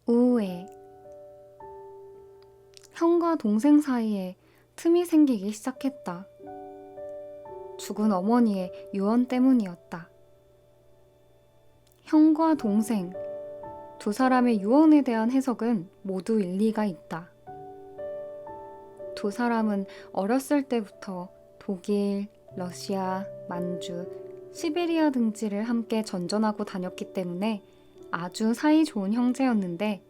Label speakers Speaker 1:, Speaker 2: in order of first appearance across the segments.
Speaker 1: 우에 형과 동생 사이에 틈이 생기기 시작했다. 죽은 어머니의 유언 때문이었다. 형과 동생, 두 사람의 유언에 대한 해석은 모두 일리가 있다. 두 사람은 어렸을 때부터 독일, 러시아, 만주, 시베리아 등지를 함께 전전하고 다녔기 때문에 아주 사이 좋은 형제였는데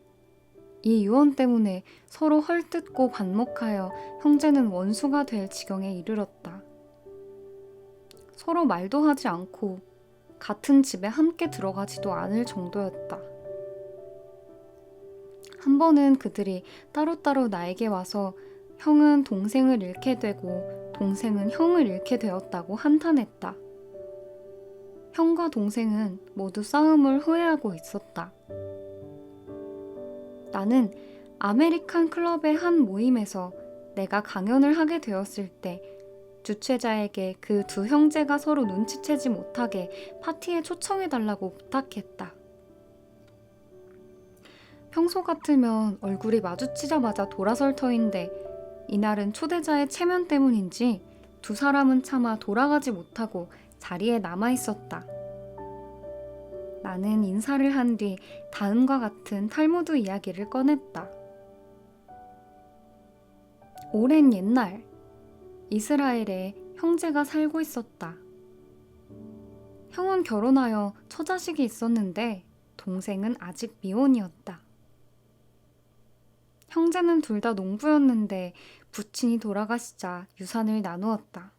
Speaker 1: 이 유언 때문에 서로 헐뜯고 반목하여 형제는 원수가 될 지경에 이르렀다. 서로 말도 하지 않고 같은 집에 함께 들어가지도 않을 정도였다. 한 번은 그들이 따로따로 나에게 와서 형은 동생을 잃게 되고 동생은 형을 잃게 되었다고 한탄했다. 형과 동생은 모두 싸움을 후회하고 있었다. 나는 아메리칸 클럽의 한 모임에서 내가 강연을 하게 되었을 때 주최자에게 그 두 형제가 서로 눈치채지 못하게 파티에 초청해달라고 부탁했다. 평소 같으면 얼굴이 마주치자마자 돌아설 터인데 이날은 초대자의 체면 때문인지 두 사람은 차마 돌아가지 못하고 자리에 남아 있었다. 나는 인사를 한 뒤 다음과 같은 탈무드 이야기를 꺼냈다. 오랜 옛날 이스라엘에 형제가 살고 있었다. 형은 결혼하여 처자식이 있었는데 동생은 아직 미혼이었다. 형제는 둘 다 농부였는데 부친이 돌아가시자 유산을 나누었다.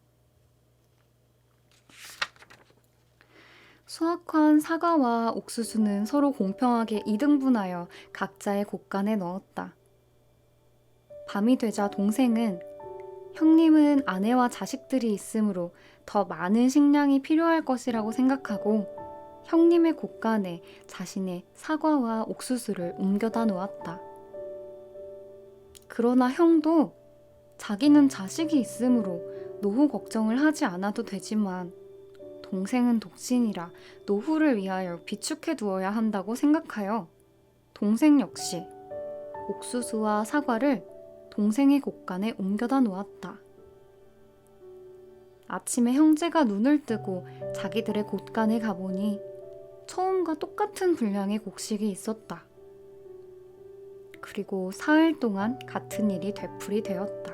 Speaker 1: 수확한 사과와 옥수수는 서로 공평하게 2등분하여 각자의 곳간에 넣었다. 밤이 되자 동생은 형님은 아내와 자식들이 있으므로 더 많은 식량이 필요할 것이라고 생각하고 형님의 곳간에 자신의 사과와 옥수수를 옮겨다 놓았다. 그러나 형도 자기는 자식이 있으므로 노후 걱정을 하지 않아도 되지만 동생은 독신이라 노후를 위하여 비축해 두어야 한다고 생각하여 동생 역시 옥수수와 사과를 동생의 곳간에 옮겨다 놓았다. 아침에 형제가 눈을 뜨고 자기들의 곳간에 가보니 처음과 똑같은 분량의 곡식이 있었다. 그리고 사흘 동안 같은 일이 되풀이 되었다.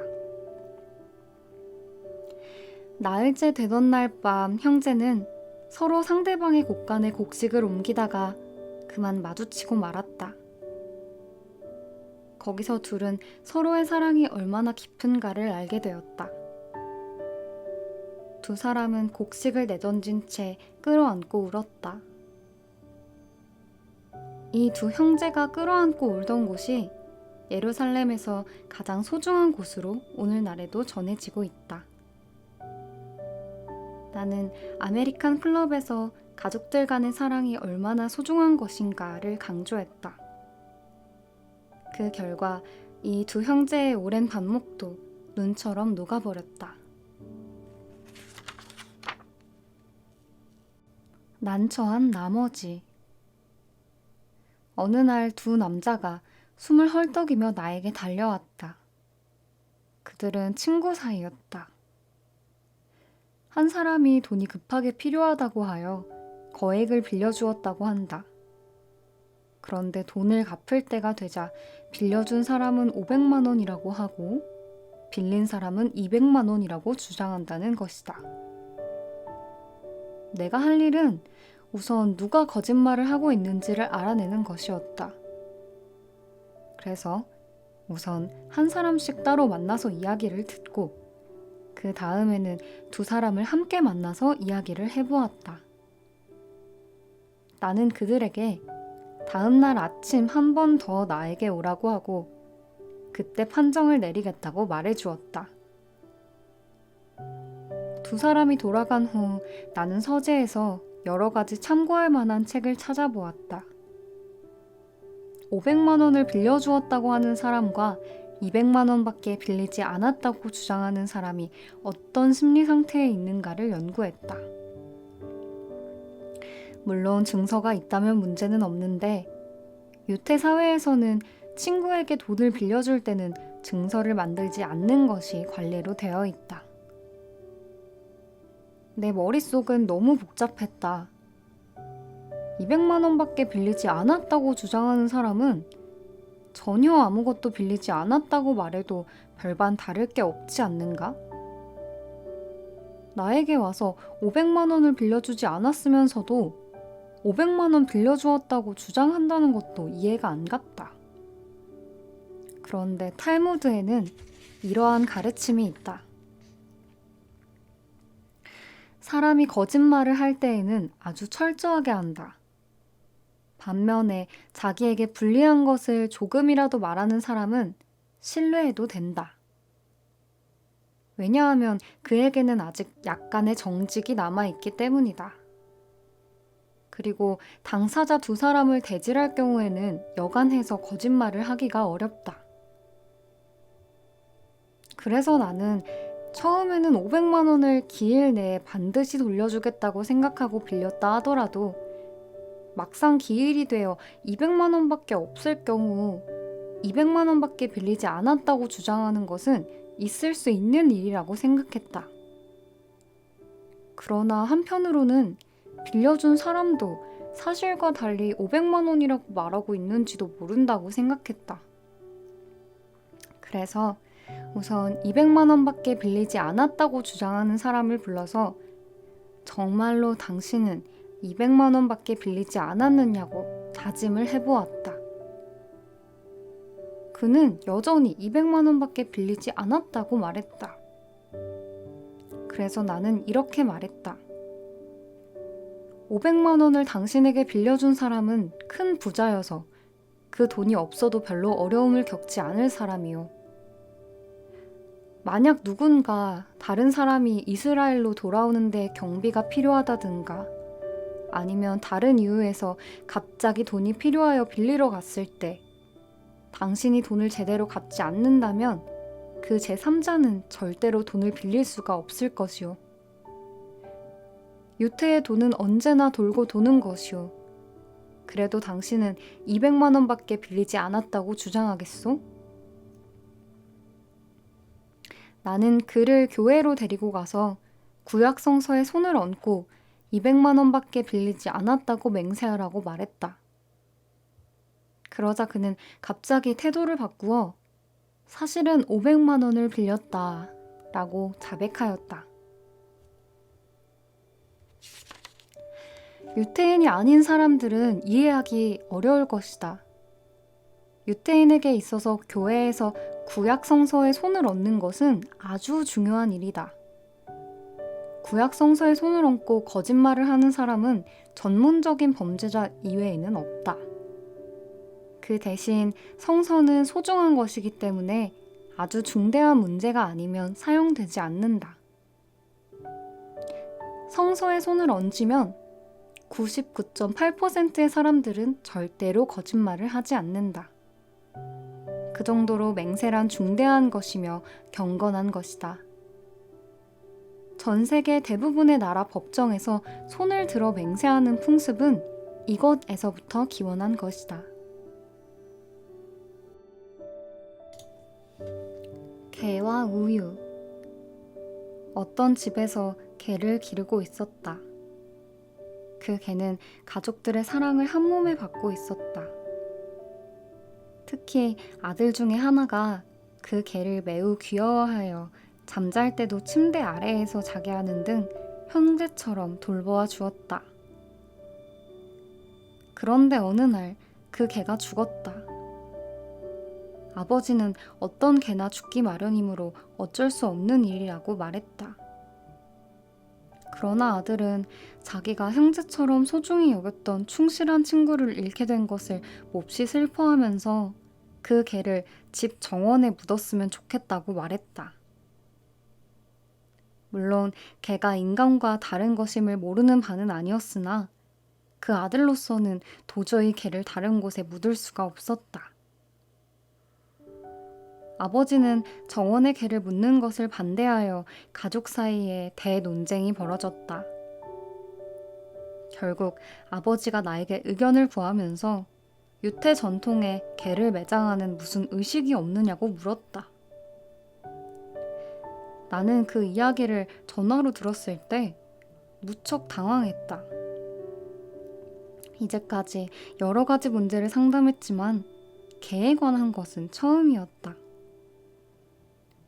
Speaker 1: 나흘째 되던 날 밤 형제는 서로 상대방의 곳간에 곡식을 옮기다가 그만 마주치고 말았다. 거기서 둘은 서로의 사랑이 얼마나 깊은가를 알게 되었다. 두 사람은 곡식을 내던진 채 끌어안고 울었다. 이 두 형제가 끌어안고 울던 곳이 예루살렘에서 가장 소중한 곳으로 오늘날에도 전해지고 있다. 나는 아메리칸 클럽에서 가족들 간의 사랑이 얼마나 소중한 것인가를 강조했다. 그 결과 이 두 형제의 오랜 반목도 눈처럼 녹아버렸다. 난처한 나머지. 어느 날 두 남자가 숨을 헐떡이며 나에게 달려왔다. 그들은 친구 사이였다. 한 사람이 돈이 급하게 필요하다고 하여 거액을 빌려주었다고 한다. 그런데 돈을 갚을 때가 되자 빌려준 사람은 500만 원이라고 하고 빌린 사람은 200만 원이라고 주장한다는 것이다. 내가 할 일은 우선 누가 거짓말을 하고 있는지를 알아내는 것이었다. 그래서 우선 한 사람씩 따로 만나서 이야기를 듣고 그 다음에는 두 사람을 함께 만나서 이야기를 해보았다. 나는 그들에게 다음날 아침 한 번 더 나에게 오라고 하고 그때 판정을 내리겠다고 말해주었다. 두 사람이 돌아간 후 나는 서재에서 여러 가지 참고할 만한 책을 찾아보았다. 500만 원을 빌려주었다고 하는 사람과 200만 원밖에 빌리지 않았다고 주장하는 사람이 어떤 심리 상태에 있는가를 연구했다. 물론 증서가 있다면 문제는 없는데 유태 사회에서는 친구에게 돈을 빌려줄 때는 증서를 만들지 않는 것이 관례로 되어 있다. 내 머릿속은 너무 복잡했다. 200만 원밖에 빌리지 않았다고 주장하는 사람은 전혀 아무것도 빌리지 않았다고 말해도 별반 다를 게 없지 않는가? 나에게 와서 500만 원을 빌려주지 않았으면서도 500만 원 빌려주었다고 주장한다는 것도 이해가 안 갔다. 그런데 탈무드에는 이러한 가르침이 있다. 사람이 거짓말을 할 때에는 아주 철저하게 한다. 반면에 자기에게 불리한 것을 조금이라도 말하는 사람은 신뢰해도 된다. 왜냐하면 그에게는 아직 약간의 정직이 남아있기 때문이다. 그리고 당사자 두 사람을 대질할 경우에는 여간해서 거짓말을 하기가 어렵다. 그래서 나는 처음에는 500만 원을 기일 내에 반드시 돌려주겠다고 생각하고 빌렸다 하더라도 막상 기일이 되어 200만 원밖에 없을 경우 200만 원밖에 빌리지 않았다고 주장하는 것은 있을 수 있는 일이라고 생각했다. 그러나 한편으로는 빌려준 사람도 사실과 달리 500만 원이라고 말하고 있는지도 모른다고 생각했다. 그래서 우선 200만 원밖에 빌리지 않았다고 주장하는 사람을 불러서 정말로 당신은 200만 원밖에 빌리지 않았느냐고 다짐을 해보았다. 그는 여전히 200만 원밖에 빌리지 않았다고 말했다. 그래서 나는 이렇게 말했다. 500만 원을 당신에게 빌려준 사람은 큰 부자여서 그 돈이 없어도 별로 어려움을 겪지 않을 사람이요. 만약 누군가 다른 사람이 이스라엘로 돌아오는데 경비가 필요하다든가 아니면 다른 이유에서 갑자기 돈이 필요하여 빌리러 갔을 때 당신이 돈을 제대로 갚지 않는다면 그 제3자는 절대로 돈을 빌릴 수가 없을 것이요. 유태의 돈은 언제나 돌고 도는 것이요. 그래도 당신은 200만 원밖에 빌리지 않았다고 주장하겠소? 나는 그를 교회로 데리고 가서 구약 성서에 손을 얹고 200만 원밖에 빌리지 않았다고 맹세하라고 말했다. 그러자 그는 갑자기 태도를 바꾸어 사실은 500만 원을 빌렸다 라고 자백하였다. 유태인이 아닌 사람들은 이해하기 어려울 것이다. 유태인에게 있어서 교회에서 구약 성서에 손을 얹는 것은 아주 중요한 일이다. 구약 성서에 손을 얹고 거짓말을 하는 사람은 전문적인 범죄자 이외에는 없다. 그 대신 성서는 소중한 것이기 때문에 아주 중대한 문제가 아니면 사용되지 않는다. 성서에 손을 얹으면 99.8%의 사람들은 절대로 거짓말을 하지 않는다. 그 정도로 맹세란 중대한 것이며 경건한 것이다. 전 세계 대부분의 나라 법정에서 손을 들어 맹세하는 풍습은 이것에서부터 기원한 것이다. 개와 우유. 어떤 집에서 개를 기르고 있었다. 그 개는 가족들의 사랑을 한 몸에 받고 있었다. 특히 아들 중에 하나가 그 개를 매우 귀여워하여 잠잘 때도 침대 아래에서 자게 하는 등 형제처럼 돌보아 주었다. 그런데 어느 날 그 개가 죽었다. 아버지는 어떤 개나 죽기 마련이므로 어쩔 수 없는 일이라고 말했다. 그러나 아들은 자기가 형제처럼 소중히 여겼던 충실한 친구를 잃게 된 것을 몹시 슬퍼하면서 그 개를 집 정원에 묻었으면 좋겠다고 말했다. 물론 개가 인간과 다른 것임을 모르는 바는 아니었으나 그 아들로서는 도저히 개를 다른 곳에 묻을 수가 없었다. 아버지는 정원에 개를 묻는 것을 반대하여 가족 사이에 대논쟁이 벌어졌다. 결국 아버지가 나에게 의견을 구하면서 유태 전통에 개를 매장하는 무슨 의식이 없느냐고 물었다. 나는 그 이야기를 전화로 들었을 때 무척 당황했다. 이제까지 여러 가지 문제를 상담했지만 개에 관한 것은 처음이었다.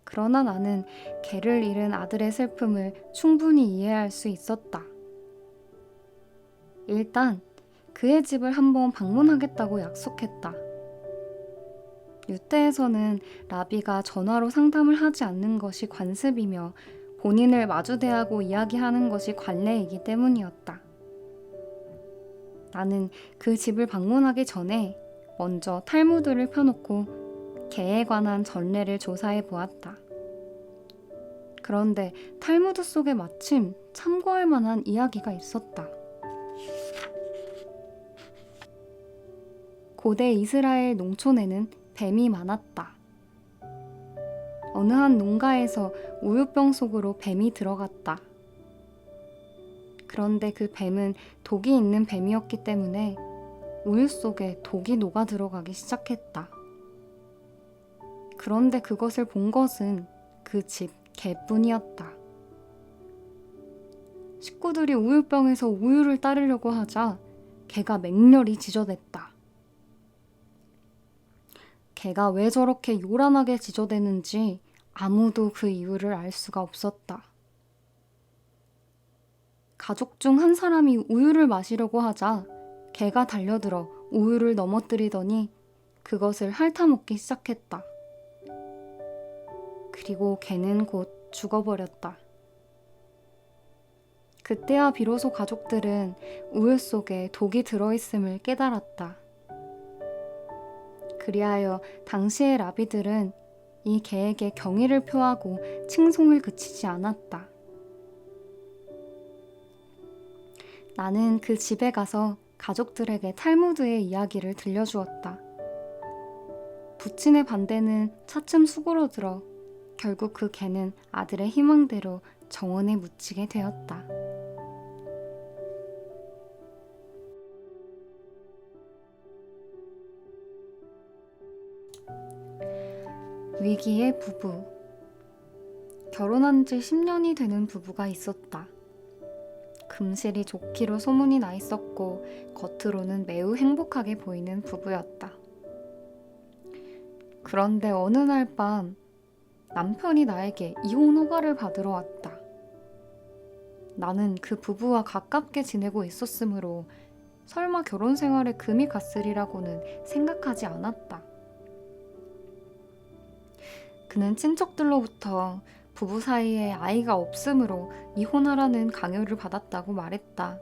Speaker 1: 그러나 나는 개를 잃은 아들의 슬픔을 충분히 이해할 수 있었다. 일단 그의 집을 한번 방문하겠다고 약속했다. 유태에서는 라비가 전화로 상담을 하지 않는 것이 관습이며 본인을 마주 대하고 이야기하는 것이 관례이기 때문이었다. 나는 그 집을 방문하기 전에 먼저 탈무드를 펴놓고 개에 관한 전례를 조사해 보았다. 그런데 탈무드 속에 마침 참고할 만한 이야기가 있었다. 고대 이스라엘 농촌에는 뱀이 많았다. 어느 한 농가에서 우유병 속으로 뱀이 들어갔다. 그런데 그 뱀은 독이 있는 뱀이었기 때문에 우유 속에 독이 녹아 들어가기 시작했다. 그런데 그것을 본 것은 그 집 개뿐이었다. 식구들이 우유병에서 우유를 따르려고 하자 개가 맹렬히 지저댔다. 개가 왜 저렇게 요란하게 지저대는지 아무도 그 이유를 알 수가 없었다. 가족 중 한 사람이 우유를 마시려고 하자 개가 달려들어 우유를 넘어뜨리더니 그것을 핥아먹기 시작했다. 그리고 개는 곧 죽어버렸다. 그때야 비로소 가족들은 우유 속에 독이 들어있음을 깨달았다. 그리하여 당시의 라비들은 이 개에게 경의를 표하고 칭송을 그치지 않았다. 나는 그 집에 가서 가족들에게 탈무드의 이야기를 들려주었다. 부친의 반대는 차츰 수그러들어 결국 그 개는 아들의 희망대로 정원에 묻히게 되었다. 위기의 부부. 결혼한 지 10년이 되는 부부가 있었다. 금실이 좋기로 소문이 나 있었고 겉으로는 매우 행복하게 보이는 부부였다. 그런데 어느 날 밤 남편이 나에게 이혼 허가를 받으러 왔다. 나는 그 부부와 가깝게 지내고 있었으므로 설마 결혼 생활에 금이 갔으리라고는 생각하지 않았다. 그는 친척들로부터 부부 사이에 아이가 없으므로 이혼하라는 강요를 받았다고 말했다.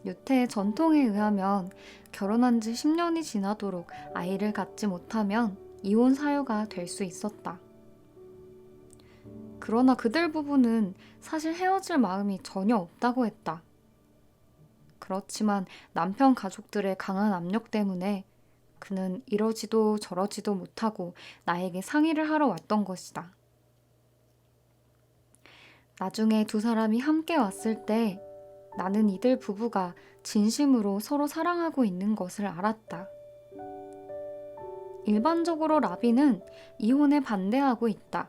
Speaker 1: 유태의 전통에 의하면 결혼한 지 10년이 지나도록 아이를 갖지 못하면 이혼 사유가 될 수 있었다. 그러나 그들 부부는 사실 헤어질 마음이 전혀 없다고 했다. 그렇지만 남편 가족들의 강한 압력 때문에 그는 이러지도 저러지도 못하고 나에게 상의를 하러 왔던 것이다. 나중에 두 사람이 함께 왔을 때 나는 이들 부부가 진심으로 서로 사랑하고 있는 것을 알았다. 일반적으로 라비는 이혼에 반대하고 있다.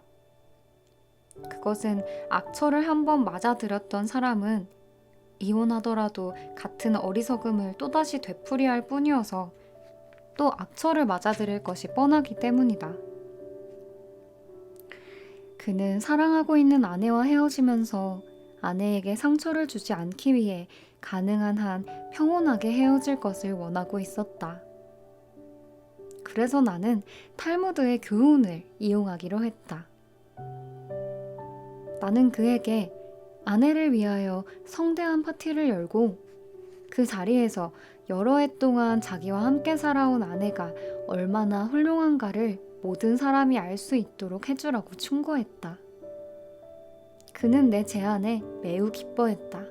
Speaker 1: 그것은 악처를 한번 맞아들였던 사람은 이혼하더라도 같은 어리석음을 또다시 되풀이할 뿐이어서 또 악처를 맞아들일 것이 뻔하기 때문이다. 그는 사랑하고 있는 아내와 헤어지면서 아내에게 상처를 주지 않기 위해 가능한 한 평온하게 헤어질 것을 원하고 있었다. 그래서 나는 탈무드의 교훈을 이용하기로 했다. 나는 그에게 아내를 위하여 성대한 파티를 열고 그 자리에서 여러 해 동안 자기와 함께 살아온 아내가 얼마나 훌륭한가를 모든 사람이 알 수 있도록 해주라고 충고했다. 그는 내 제안에 매우 기뻐했다.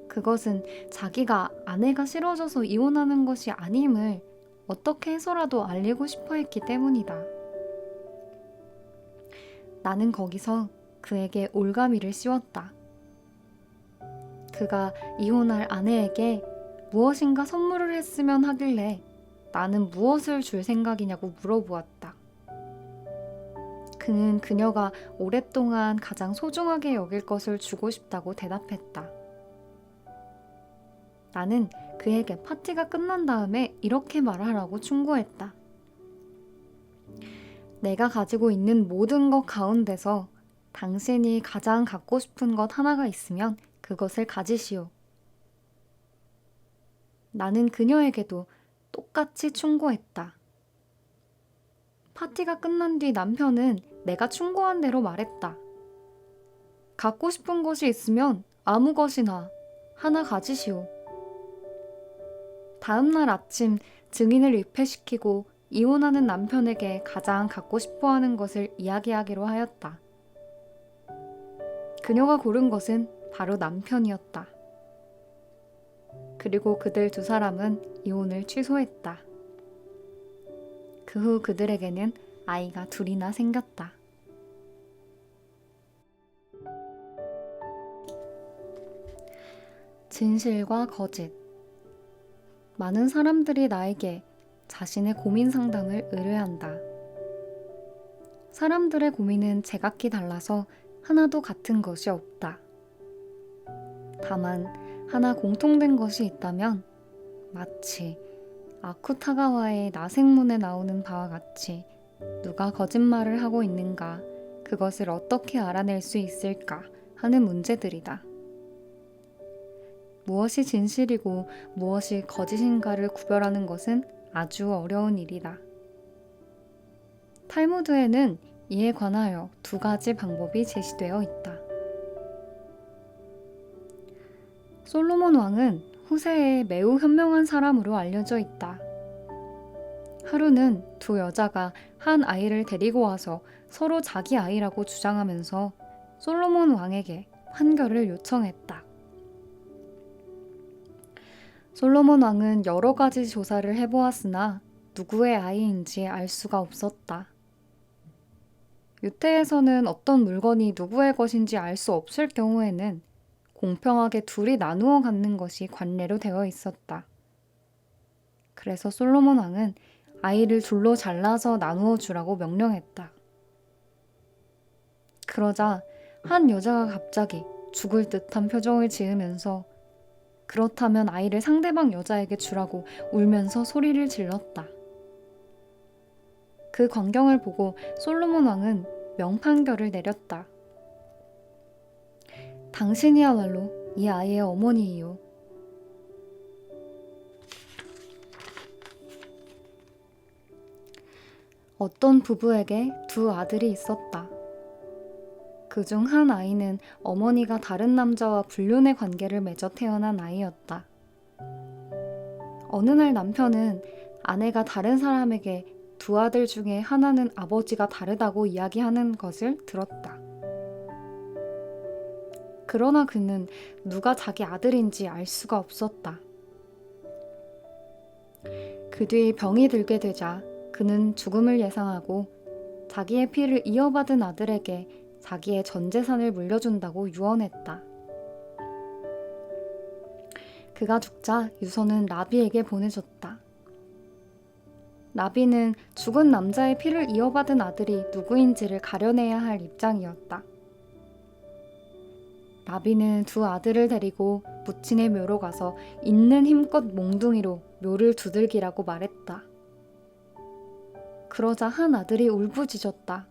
Speaker 1: 그것은 자기가 아내가 싫어져서 이혼하는 것이 아님을 어떻게 해서라도 알리고 싶어 했기 때문이다. 나는 거기서 그에게 올가미를 씌웠다. 그가 이혼할 아내에게 무엇인가 선물을 했으면 하길래 나는 무엇을 줄 생각이냐고 물어보았다. 그는 그녀가 오랫동안 가장 소중하게 여길 것을 주고 싶다고 대답했다. 나는 그에게 파티가 끝난 다음에 이렇게 말하라고 충고했다. 내가 가지고 있는 모든 것 가운데서 당신이 가장 갖고 싶은 것 하나가 있으면 그것을 가지시오. 나는 그녀에게도 똑같이 충고했다. 파티가 끝난 뒤 남편은 내가 충고한 대로 말했다. 갖고 싶은 것이 있으면 아무 것이나 하나 가지시오. 다음 날 아침 증인을 입회시키고 이혼하는 남편에게 가장 갖고 싶어 하는 것을 이야기하기로 하였다. 그녀가 고른 것은 바로 남편이었다. 그리고 그들 두 사람은 이혼을 취소했다. 그 후 그들에게는 아이가 둘이나 생겼다. 진실과 거짓. 많은 사람들이 나에게 자신의 고민 상담을 의뢰한다. 사람들의 고민은 제각기 달라서 하나도 같은 것이 없다. 다만 하나 공통된 것이 있다면 마치 아쿠타가와의 나생문에 나오는 바와 같이 누가 거짓말을 하고 있는가, 그것을 어떻게 알아낼 수 있을까 하는 문제들이다. 무엇이 진실이고 무엇이 거짓인가를 구별하는 것은 아주 어려운 일이다. 탈무드에는 이에 관하여 두 가지 방법이 제시되어 있다. 솔로몬 왕은 후세에 매우 현명한 사람으로 알려져 있다. 하루는 두 여자가 한 아이를 데리고 와서 서로 자기 아이라고 주장하면서 솔로몬 왕에게 판결을 요청했다. 솔로몬 왕은 여러 가지 조사를 해보았으나 누구의 아이인지 알 수가 없었다. 유태에서는 어떤 물건이 누구의 것인지 알 수 없을 경우에는 공평하게 둘이 나누어 갖는 것이 관례로 되어 있었다. 그래서 솔로몬 왕은 아이를 둘로 잘라서 나누어 주라고 명령했다. 그러자 한 여자가 갑자기 죽을 듯한 표정을 지으면서 그렇다면 아이를 상대방 여자에게 주라고 울면서 소리를 질렀다. 그 광경을 보고 솔로몬 왕은 명판결을 내렸다. 당신이야말로 이 아이의 어머니이요. 어떤 부부에게 두 아들이 있었다. 그중 한 아이는 어머니가 다른 남자와 불륜의 관계를 맺어 태어난 아이였다. 어느 날 남편은 아내가 다른 사람에게 두 아들 중에 하나는 아버지가 다르다고 이야기하는 것을 들었다. 그러나 그는 누가 자기 아들인지 알 수가 없었다. 그 뒤 병이 들게 되자 그는 죽음을 예상하고 자기의 피를 이어받은 아들에게 자기의 전 재산을 물려준다고 유언했다. 그가 죽자 유서는 라비에게 보내줬다. 라비는 죽은 남자의 피를 이어받은 아들이 누구인지를 가려내야 할 입장이었다. 라비는 두 아들을 데리고 무친의 묘로 가서 있는 힘껏 몽둥이로 묘를 두들기라고 말했다. 그러자 한 아들이 울부짖었다.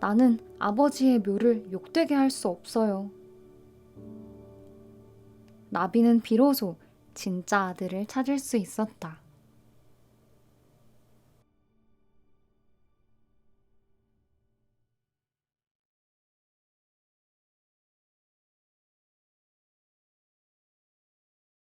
Speaker 1: 나는 아버지의 묘를 욕되게 할 수 없어요. 라비는 비로소 진짜 아들을 찾을 수 있었다.